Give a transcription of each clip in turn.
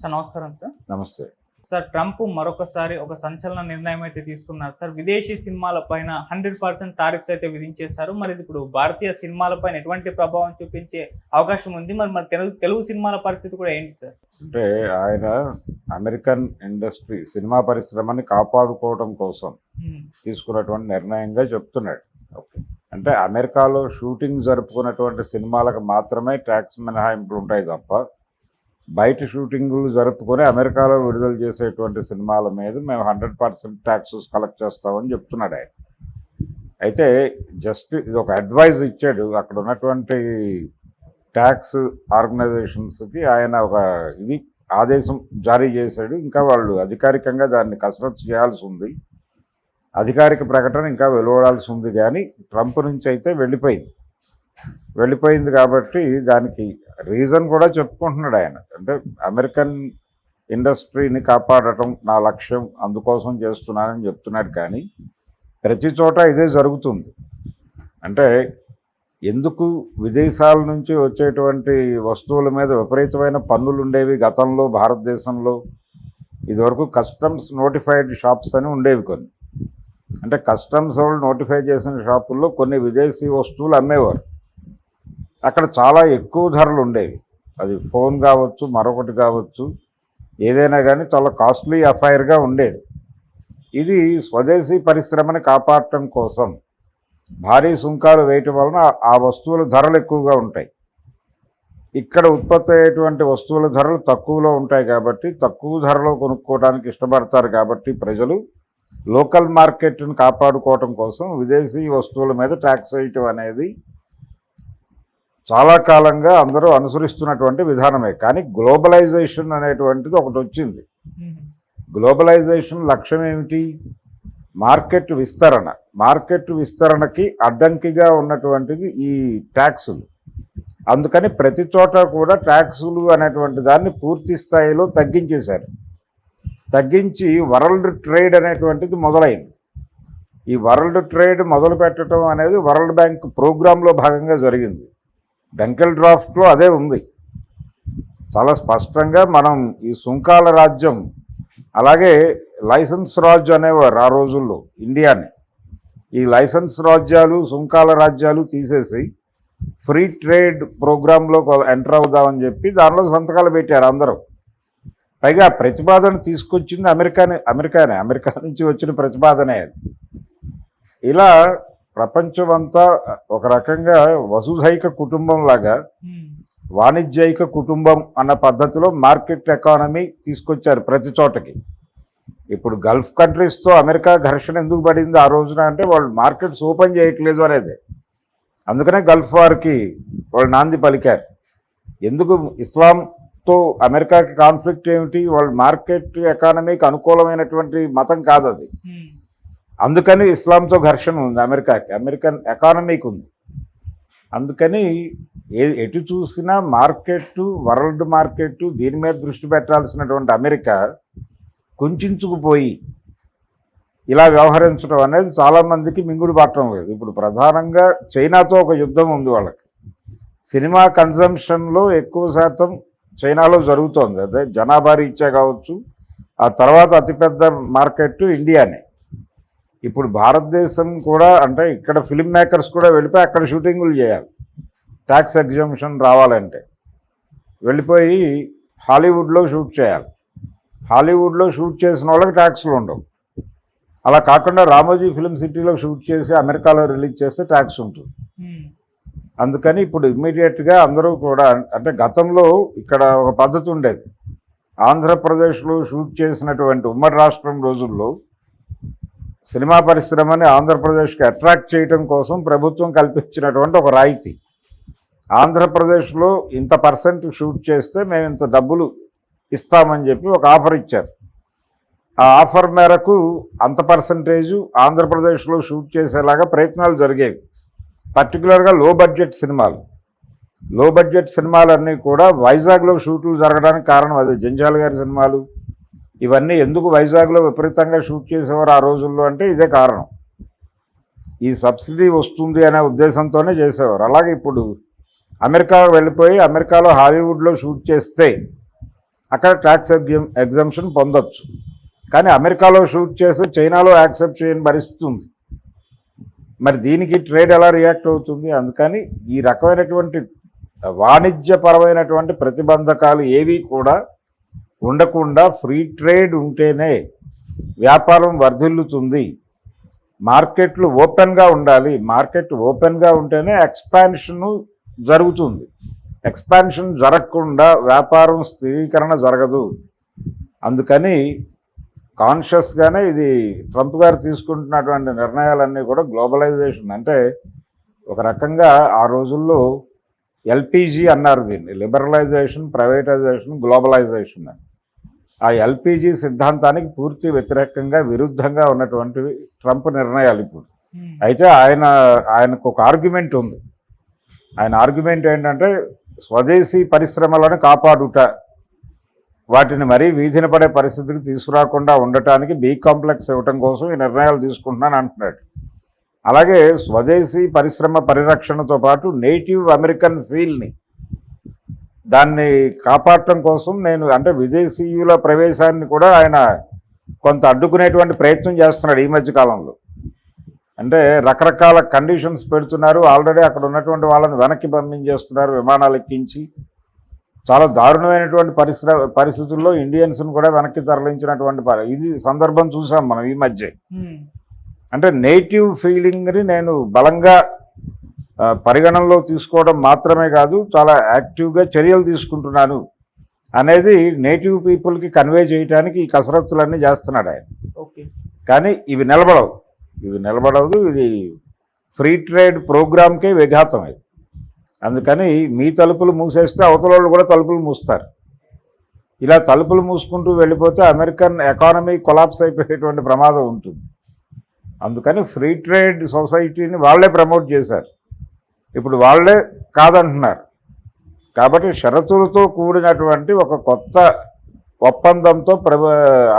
Sir నమస్కారం sir. నమస్తే. Sir Trump మరొకసారి ఒక సంచలన నిర్ణయం అయితే తీసుకున్నారు సార్. విదేశీ సినిమాల పైన 100% టారిఫ్స్ అయితే విధించేశారు. మరి ఇది ఇప్పుడు భారతీయ సినిమాల పైన ఎటువంటి ప్రభావం చూపించే అవకాశం ఉంది? మరి తెలుగు సినిమాల పరిస్థితి కూడా ఏంటి సార్? అంటే ఆయన అమెరికన్ ఇండస్ట్రీ సినిమా పరిశ్రమని కాపాడుకోవడం కోసం తీసుకున్నటువంటి నిర్ణయంగా చెప్తున్నాడు. అంటే అమెరికాలో షూటింగ్ జరుపుకున్నటువంటి సినిమాలకు మాత్రమే ట్యాక్స్ మినహాయింపులు ఉంటాయి తప్ప బయట షూటింగులు జరుపుకొని అమెరికాలో విడుదల చేసేటువంటి సినిమాల మీద మేము 100% ట్యాక్సెస్ కలెక్ట్ చేస్తామని చెప్తున్నాడు ఆయన. అయితే జస్ట్ ఇది ఒక అడ్వైజ్ ఇచ్చాడు అక్కడ ఉన్నటువంటి ట్యాక్స్ ఆర్గనైజేషన్స్కి. ఆయన ఒక ఇది ఆదేశం జారీ చేశాడు. ఇంకా వాళ్ళు అధికారికంగా దాన్ని కసరత్తు చేయాల్సి ఉంది. అధికారిక ప్రకటన ఇంకా వెలువడాల్సి ఉంది. కానీ ట్రంప్ నుంచి అయితే వెళ్ళిపోయింది కాబట్టి దానికి రీజన్ కూడా చెప్పుకుంటున్నాడు ఆయన. అంటే అమెరికన్ ఇండస్ట్రీని కాపాడటం నా లక్ష్యం, అందుకోసం చేస్తున్నానని చెప్తున్నాడు. కానీ ప్రతి చోట ఇదే జరుగుతుంది. అంటే ఎందుకు విదేశాల నుంచి వచ్చేటువంటి వస్తువుల మీద విపరీతమైన పన్నులు ఉండేవి గతంలో భారతదేశంలో. ఇదివరకు కస్టమ్స్ నోటిఫైడ్ షాప్స్ అని ఉండేవి కొన్ని. అంటే కస్టమ్స్ వాళ్ళు నోటిఫై చేసిన షాపుల్లో కొన్ని విదేశీ వస్తువులు అమ్మేవారు. అక్కడ చాలా ఎక్కువ ధరలు ఉండేవి. అది ఫోన్ కావచ్చు, మరొకటి కావచ్చు, ఏదైనా కానీ చాలా కాస్ట్లీ అఫైర్గా ఉండేది. ఇది స్వదేశీ పరిశ్రమని కాపాడటం కోసం భారీ సుంకాలు వేయటం వలన ఆ వస్తువుల ధరలు ఎక్కువగా ఉంటాయి. ఇక్కడ ఉత్పత్తి అయ్యేటువంటి వస్తువుల ధరలు తక్కువలో ఉంటాయి కాబట్టి తక్కువ ధరలో కొనుక్కోవడానికి ఇష్టపడతారు. కాబట్టి ప్రజలు లోకల్ మార్కెట్ను కాపాడుకోవటం కోసం విదేశీ వస్తువుల మీద ట్యాక్స్ వేయటం అనేది చాలా కాలంగా అందరూ అనుసరిస్తున్నటువంటి విధానమే. కానీ గ్లోబలైజేషన్ అనేటువంటిది ఒకటి వచ్చింది. గ్లోబలైజేషన్ లక్ష్యం ఏమిటి? మార్కెట్ విస్తరణ. మార్కెట్ విస్తరణకి అడ్డంకిగా ఉన్నటువంటిది ఈ ట్యాక్సులు. అందుకని ప్రతి చోట కూడా ట్యాక్సులు అనేటువంటి దాన్ని పూర్తి స్థాయిలో తగ్గించేశారు. తగ్గించి వరల్డ్ ట్రేడ్ అనేటువంటిది మొదలైంది. ఈ వరల్డ్ ట్రేడ్ మొదలు పెట్టడం అనేది వరల్డ్ బ్యాంక్ ప్రోగ్రాంలో భాగంగా జరిగింది. బెంకెల్ డ్రాఫ్ట్లో అదే ఉంది చాలా స్పష్టంగా. మనం ఈ సుంకాల రాజ్యం, అలాగే లైసెన్స్ రాజ్ అనేవారు ఆ రోజుల్లో ఇండియాని. ఈ లైసెన్స్ రాజ్యాలు, సుంకాల రాజ్యాలు తీసేసి ఫ్రీ ట్రేడ్ ప్రోగ్రాంలో ఎంటర్ అవుదామని చెప్పి దానిలో సంతకాలు పెట్టారు అందరూ. పైగా ప్రతిపాదన తీసుకొచ్చింది అమెరికా నుంచి వచ్చిన ప్రతిపాదనే అది. ఇలా ప్రపంచమంతా ఒక రకంగా వసుధైక కుటుంబం లాగా, వాణిజ్యైక కుటుంబం అన్న పద్ధతిలో మార్కెట్ ఎకానమీ తీసుకొచ్చారు ప్రతి చోటకి. ఇప్పుడు గల్ఫ్ కంట్రీస్తో అమెరికా ఘర్షణ ఎందుకు పడింది ఆ రోజున అంటే వాళ్ళు మార్కెట్స్ ఓపెన్ చేయట్లేదు అనేది. అందుకనే గల్ఫ్ వార్కి వాళ్ళు నాంది పలికారు. ఎందుకు ఇస్లాంతో అమెరికాకి కాన్ఫ్లిక్ట్ ఏమిటి? వాళ్ళు మార్కెట్ ఎకానమీకి అనుకూలమైనటువంటి మతం కాదు అది. అందుకని ఇస్లాంతో ఘర్షణ ఉంది అమెరికన్ ఎకానమీకి ఉంది. అందుకని ఎటు చూసినా మార్కెట్టు, వరల్డ్ మార్కెట్టు, దీని మీద దృష్టి పెట్టాల్సినటువంటి అమెరికా కుంచుకుపోయి ఇలా వ్యవహరించడం అనేది చాలామందికి మింగుడు పట్టడం లేదు. ఇప్పుడు ప్రధానంగా చైనాతో ఒక యుద్ధం ఉంది వాళ్ళకి. సినిమా కన్జంప్షన్లో ఎక్కువ శాతం చైనాలో జరుగుతోంది. అదే జనాభా రీత్యా కావచ్చు. ఆ తర్వాత అతిపెద్ద మార్కెట్ ఇండియానే. ఇప్పుడు భారతదేశం కూడా, అంటే ఇక్కడ ఫిల్మ్ మేకర్స్ కూడా వెళ్ళిపోయి అక్కడ షూటింగులు చేయాలి. ట్యాక్స్ ఎగ్జంప్షన్ రావాలంటే వెళ్ళిపోయి హాలీవుడ్లో షూట్ చేయాలి. హాలీవుడ్లో షూట్ చేసిన వాళ్ళకి ట్యాక్స్లు ఉండవు. అలా కాకుండా రామోజీ ఫిల్మ్ సిటీలో షూట్ చేసి అమెరికాలో రిలీజ్ చేస్తే ట్యాక్స్ ఉంటుంది. అందుకని ఇప్పుడు ఇమ్మీడియట్గా అందరూ కూడా, అంటే గతంలో ఇక్కడ ఒక పద్ధతి ఉండేది. ఆంధ్రప్రదేశ్లో షూట్ చేసినటువంటి ఉమ్మడి రాష్ట్రం రోజుల్లో సినిమా పరిశ్రమని ఆంధ్రప్రదేశ్కి అట్రాక్ట్ చేయడం కోసం ప్రభుత్వం కల్పించినటువంటి ఒక రాయితీ. ఆంధ్రప్రదేశ్లో ఇంత % షూట్ చేస్తే మేము ఇంత డబ్బులు ఇస్తామని చెప్పి ఒక ఆఫర్ ఇచ్చారు. ఆ ఆఫర్ మేరకు అంత % ఆంధ్రప్రదేశ్లో షూట్ చేసేలాగా ప్రయత్నాలు జరిగేవి. పర్టికులర్గా లో బడ్జెట్ సినిమాలన్నీ కూడా వైజాగ్లో షూట్లు జరగడానికి కారణం అదే. జంజాల్ గారి సినిమాలు ఇవన్నీ ఎందుకు వైజాగ్లో విపరీతంగా షూట్ చేసేవారు ఆ రోజుల్లో అంటే ఇదే కారణం. ఈ సబ్సిడీ వస్తుంది అనే ఉద్దేశంతోనే చేసేవారు. అలాగే ఇప్పుడు అమెరికా వెళ్ళిపోయి అమెరికాలో హాలీవుడ్లో షూట్ చేస్తే అక్కడ ట్యాక్స్ ఎగ్జంప్షన్ పొందొచ్చు. కానీ అమెరికాలో షూట్ చేసి చైనాలో యాక్సెప్ట్ చేయని పరిస్థితి ఉంది. మరి దీనికి ట్రేడ్ ఎలా రియాక్ట్ అవుతుంది? అందుకని ఈ రకమైనటువంటి వాణిజ్యపరమైనటువంటి ప్రతిబంధకాలు ఏవి కూడా ఉండకుండా ఫ్రీ ట్రేడ్ ఉంటేనే వ్యాపారం వర్ధిల్లుతుంది. మార్కెట్లు ఓపెన్గా ఉండాలి. మార్కెట్ ఓపెన్గా ఉంటేనే ఎక్స్పాన్షన్ జరుగుతుంది. ఎక్స్పాన్షన్ జరగకుండా వ్యాపారం స్థిరీకరణ జరగదు. అందుకని కాన్షియస్గానే ఇది ట్రంప్ గారు తీసుకుంటున్నటువంటి నిర్ణయాలన్నీ కూడా గ్లోబలైజేషన్, అంటే ఒక రకంగా ఆ రోజుల్లో ఎల్పిజి అన్నారు దీన్ని, లిబరలైజేషన్, ప్రైవేటైజేషన్, గ్లోబలైజేషన్ అని. ఆ ఎల్పిజి సిద్ధాంతానికి పూర్తి వ్యతిరేకంగా విరుద్ధంగా ఉన్నటువంటివి ట్రంప్ నిర్ణయాలు ఇప్పుడు. అయితే ఆయనకు ఒక ఆర్గ్యుమెంట్ ఉంది. ఆయన ఆర్గ్యుమెంట్ ఏంటంటే స్వదేశీ పరిశ్రమలను కాపాడుట, వాటిని మరీ వీధిన పడే పరిస్థితికి తీసుకురాకుండా ఉండటానికి బీ కాంప్లెక్స్ ఇవ్వటం కోసం ఈ నిర్ణయాలు తీసుకుంటున్నాను అంటున్నాడు. అలాగే స్వదేశీ పరిశ్రమ పరిరక్షణతో పాటు నేటివ్ అమెరికన్ ఫీల్ని దాన్ని కాపాడటం కోసం నేను, అంటే విదేశీయుల ప్రవేశాన్ని కూడా ఆయన కొంత అడ్డుకునేటువంటి ప్రయత్నం చేస్తున్నాడు ఈ మధ్య కాలంలో. అంటే రకరకాల కండిషన్స్ పెడుతున్నారు. ఆల్రెడీ అక్కడ ఉన్నటువంటి వాళ్ళని వెనక్కి పంపించేస్తున్నారు విమానాలు ఎక్కించి. చాలా దారుణమైనటువంటి పరిస్థితుల్లో ఇండియన్స్ని కూడా వెనక్కి తరలించినటువంటి ఇది సందర్భం చూసాం మనం ఈ మధ్య. అంటే నేటివ్ ఫీలింగ్ని నేను బలంగా పరిగణనలో తీసుకోవడం మాత్రమే కాదు, చాలా యాక్టివ్గా చర్యలు తీసుకుంటున్నాను అనేది నేటివ్ పీపుల్కి కన్వే చేయడానికి ఈ కసరత్తులన్నీ చేస్తున్నాడు ఆయన. కానీ ఇవి నిలబడవు. ఇది ఫ్రీ ట్రేడ్ ప్రోగ్రామ్కే విఘాతం ఇది. అందుకని మీ తలుపులు మూసేస్తే అవతల వాళ్ళు కూడా తలుపులు మూస్తారు. ఇలా తలుపులు మూసుకుంటూ వెళ్ళిపోతే అమెరికన్ ఎకానమీ కొలాప్స్ అయిపోయేటువంటి ప్రమాదం ఉంటుంది. అందుకని ఫ్రీ ట్రేడ్ సొసైటీని వాళ్ళే ప్రమోట్ చేశారు. ఇప్పుడు వాళ్ళే కాదంటున్నారు. కాబట్టి షరతులతో కూడినటువంటి ఒక కొత్త ఒప్పందంతో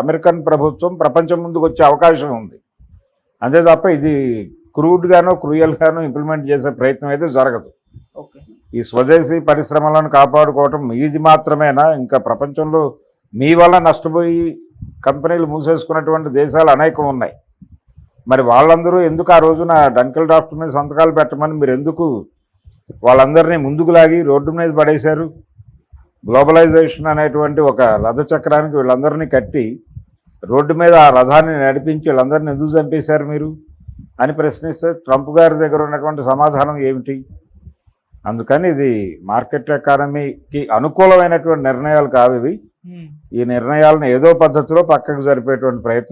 అమెరికన్ ప్రభుత్వం ప్రపంచం ముందుకు వచ్చే అవకాశం ఉంది. అంతే తప్ప ఇది క్రూడ్గానో క్రూయల్గానో ఇంప్లిమెంట్ చేసే ప్రయత్నం అయితే జరగదు. ఈ స్వదేశీ పరిశ్రమలను కాపాడుకోవటం మీది మాత్రమేనా? ఇంకా ప్రపంచంలో మీ వల్ల నష్టపోయి కంపెనీలు మూసేసుకున్నటువంటి దేశాలు అనేకం ఉన్నాయి. మరి వాళ్ళందరూ ఎందుకు ఆ రోజున డంకెల్ డ్రాఫ్ట్ మీద సంతకాలు పెట్టమని మీరు ఎందుకు వాళ్ళందరినీ ముందుకు లాగి రోడ్డు మీద పడేశారు? గ్లోబలైజేషన్ అనేటువంటి ఒక రథ చక్రానికి వీళ్ళందరినీ కట్టి రోడ్డు మీద ఆ రథాన్ని నడిపించి వీళ్ళందరినీ ఎందుకు చంపేశారు మీరు అని ప్రశ్నిస్తే ట్రంప్ గారి దగ్గర ఉన్నటువంటి సమాధానం ఏమిటి? అందుకని ఇది మార్కెట్ ఎకానమీకి అనుకూలమైనటువంటి నిర్ణయాలు కావు ఇవి. ఈ నిర్ణయాలను ఏదో పద్ధతిలో పక్కకు జరిపేటువంటి ప్రయత్నం